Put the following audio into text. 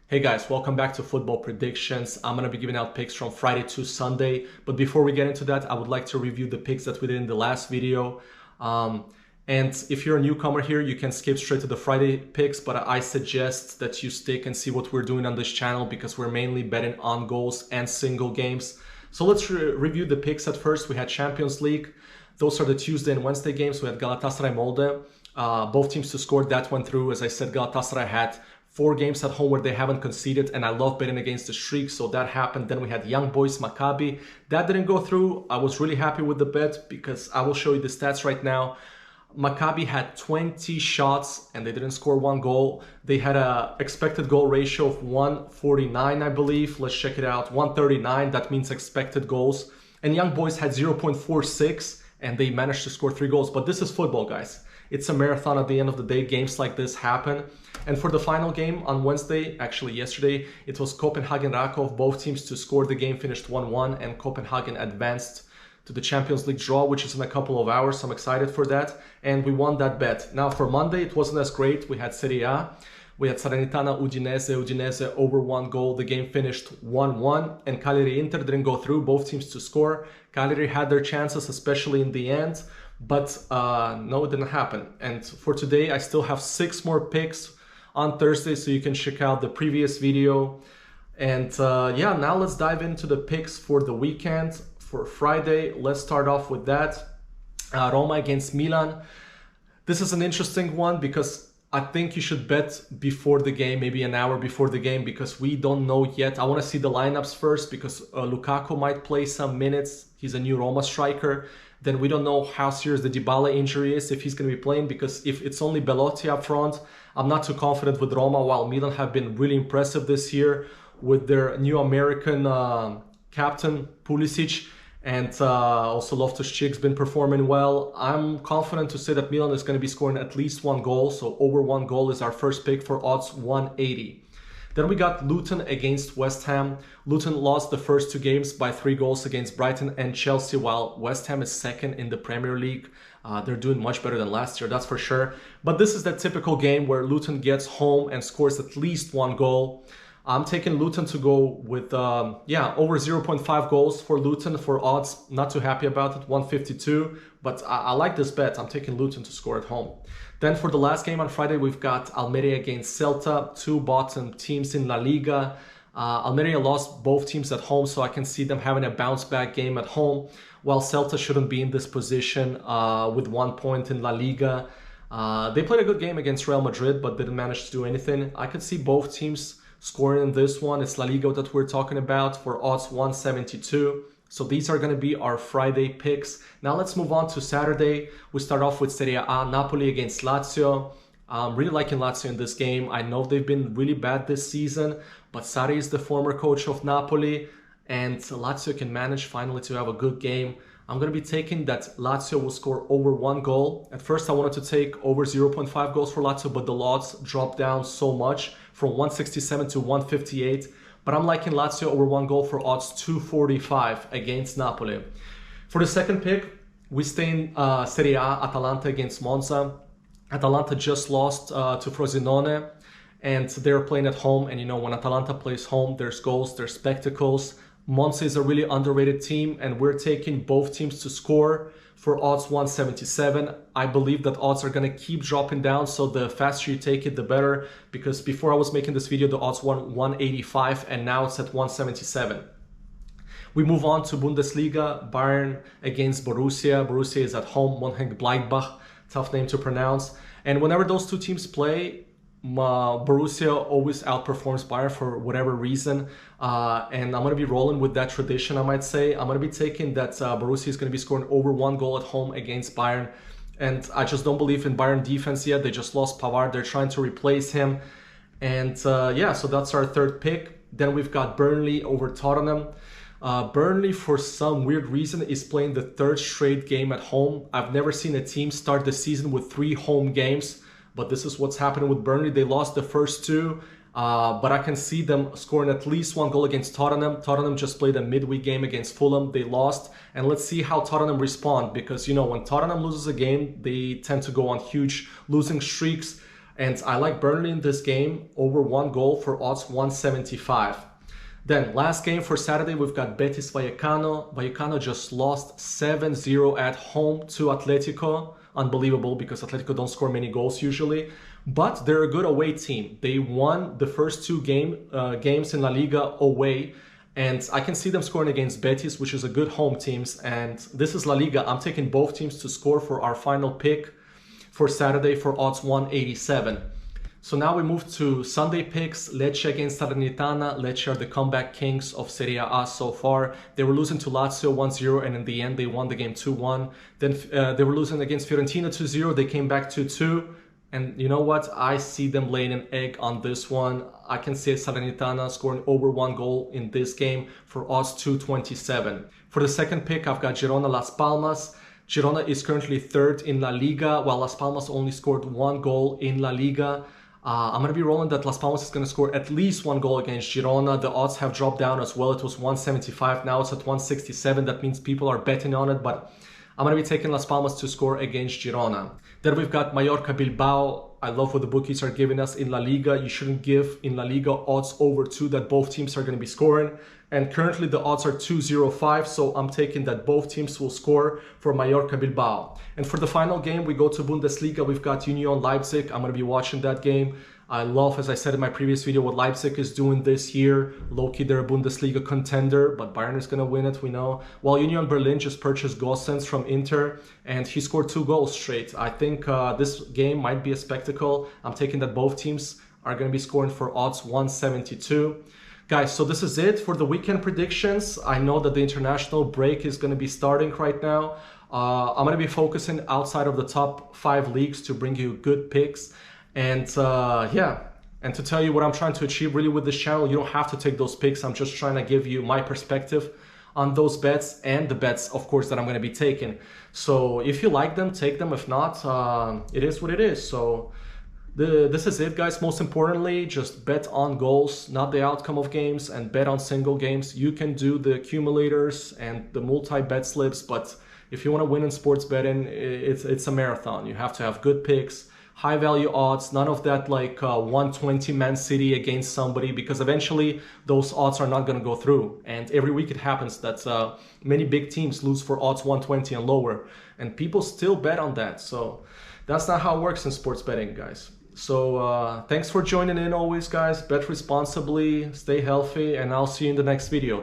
Hey guys, welcome back to Football Predictions. I'm going to be giving out picks from Friday to Sunday. But before we get into that, I would like to review the picks that we did in the last video. And if you're a newcomer here, you can skip straight to the Friday picks, but I suggest that you stick and see what we're doing on this channel because we're mainly betting on goals and single games. So let's review the picks at first. We had Champions League. Those are the Tuesday and Wednesday games. We had Galatasaray Molde. Both teams to score. That went through. As I said, Galatasaray had 4 games at home where they haven't conceded, and I love betting against the streak, so that happened. Then we had Young Boys Maccabi. That didn't go through. I was really happy with the bet because I will show you the stats right now. Maccabi had 20 shots and they didn't score 1 goal. They had a expected goal ratio of 149, I believe. Let's check it out. 139, that means expected goals. And Young Boys had 0.46 and they managed to score 3 goals. But this is football, guys. It's a marathon at the end of the day. Games like this happen. And for the final game on Wednesday, actually yesterday, it was Copenhagen-Rakov. Both teams to score. The game finished 1-1 and Copenhagen advanced to the Champions League draw, which is in a couple of hours. So I'm excited for that. And we won that bet. Now for Monday, it wasn't as great. We had Serie A. We had Salernitana, Udinese over 1 goal. The game finished 1-1 and Cagliari-Inter didn't go through. Both teams to score. Cagliari had their chances, especially in the end. But no, it didn't happen. And for today, I still have 6 more picks on Thursday, so you can check out the previous video. And yeah, now let's dive into the picks for the weekend. For Friday, let's start off with that. Roma against Milan. This is an interesting one because I think you should bet before the game, maybe an hour before the game, because we don't know yet. I want to see the lineups first because Lukaku might play some minutes. He's a new Roma striker. Then we don't know how serious the Dybala injury is, if he's going to be playing, because if it's only Belotti up front, I'm not too confident with Roma, while Milan have been really impressive this year with their new American captain, Pulisic, and also Loftus-Cheek's been performing well. I'm confident to say that Milan is going to be scoring at least 1 goal, so over 1 goal is our first pick for odds 180. Then we got Luton against West Ham. Luton lost the first 2 games by 3 goals against Brighton and Chelsea, while West Ham is second in the Premier League. They're doing much better than last year, that's for sure. But this is that typical game where Luton gets home and scores at least 1 goal. I'm taking Luton to go with, over 0.5 goals for Luton for odds. Not too happy about it, 152. But I like this bet. I'm taking Luton to score at home. Then for the last game on Friday, we've got Almeria against Celta, 2 bottom teams in LaLiga. Almeria lost both teams at home, so I can see them having a bounce back game at home, while Celta shouldn't be in this position with 1 point in La Liga. They played a good game against Real Madrid, but didn't manage to do anything. I could see both teams scoring in this one. It's La Liga that we're talking about for odds 172. So these are going to be our Friday picks. Now let's move on to Saturday. We start off with Serie A, Napoli against Lazio. I'm really liking Lazio in this game. I know they've been really bad this season, but Sarri is the former coach of Napoli, and Lazio can manage finally to have a good game. I'm going to be taking that Lazio will score over 1 goal. At first, I wanted to take over 0.5 goals for Lazio, but the odds dropped down so much from 167 to 158. But I'm liking Lazio over 1 goal for odds 245 against Napoli. For the second pick, we stay in Serie A, Atalanta against Monza. Atalanta just lost to Frosinone, and they're playing at home. And you know, when Atalanta plays home, there's goals, there's spectacles. Monza is a really underrated team, and we're taking both teams to score for odds 177. I believe that odds are going to keep dropping down, so the faster you take it, the better, because before I was making this video, the odds were 185, and now it's at 177. We move on to Bundesliga, Bayern against Borussia. Borussia is at home, Mönchengladbach, tough name to pronounce. And whenever those 2 teams play, Borussia always outperforms Bayern for whatever reason, and I'm going to be rolling with that tradition, I might say. I'm going to be taking that Borussia is going to be scoring over 1 goal at home against Bayern, and I just don't believe in Bayern defense yet. They just lost Pavard. They're trying to replace him, and yeah, so that's our third pick. Then we've got Burnley over Tottenham. Burnley, for some weird reason, is playing the 3rd straight game at home. I've never seen a team start the season with 3 home games. But this is what's happening with Burnley. They lost the first 2, but I can see them scoring at least 1 goal against Tottenham. Tottenham just played a midweek game against Fulham. They lost, and let's see how Tottenham respond, because, you know, when Tottenham loses a game, they tend to go on huge losing streaks. And I like Burnley in this game over 1 goal for odds 175. Then last game for Saturday, we've got Betis Vallecano. Vallecano just lost 7-0 at home to Atletico. Unbelievable, because Atletico don't score many goals usually. But they're a good away team. They won the first 2 games in La Liga away. And I can see them scoring against Betis, which is a good home team. And this is La Liga. I'm taking both teams to score for our final pick for Saturday for odds 187. So now we move to Sunday picks. Lecce against Salernitana. Lecce are the comeback kings of Serie A so far. They were losing to Lazio 1-0, and in the end they won the game 2-1. Then they were losing against Fiorentina 2-0. They came back 2-2. And you know what? I see them laying an egg on this one. I can see Salernitana scoring over 1 goal in this game for odds 227. For the second pick, I've got Girona Las Palmas. Girona is currently 3rd in La Liga, while Las Palmas only scored 1 goal in La Liga. I'm going to be rolling that Las Palmas is going to score at least 1 goal against Girona. The odds have dropped down as well. It was 175. Now it's at 167. That means people are betting on it, but I'm going to be taking Las Palmas to score against Girona. Then we've got Mallorca Bilbao. I love what the bookies are giving us in La Liga. You shouldn't give in La Liga odds over 2 that both teams are going to be scoring. And currently the odds are 2.05, so I'm taking that both teams will score for Mallorca Bilbao. And for the final game, we go to Bundesliga. We've got Union Leipzig. I'm going to be watching that game. I love, as I said in my previous video, what Leipzig is doing this year. Low-key, they're a Bundesliga contender, but Bayern is going to win it, we know. While Union Berlin just purchased Gosens from Inter, and he scored 2 goals straight. I think this game might be a spectacle. I'm taking that both teams are going to be scoring for odds 172. Guys, so this is it for the weekend predictions. I know that the international break is going to be starting right now. I'm going to be focusing outside of the top 5 leagues to bring you good picks. And yeah, and to tell you what I'm trying to achieve really with this channel, you don't have to take those picks. I'm just trying to give you my perspective on those bets and the bets, of course, that I'm going to be taking. So if you like them, take them. If not, it is what it is. So this is it, guys. Most importantly, just bet on goals, not the outcome of games, and bet on single games. You can do the accumulators and the multi-bet slips, but if you want to win in sports betting, it's a marathon. You have to have good picks, high value odds, none of that like 120 Man City against somebody, because eventually those odds are not going to go through. And every week it happens that many big teams lose for odds 120 and lower, and people still bet on that. So that's not how it works in sports betting, guys. So thanks for joining in always, guys. Bet responsibly, stay healthy, and I'll see you in the next video.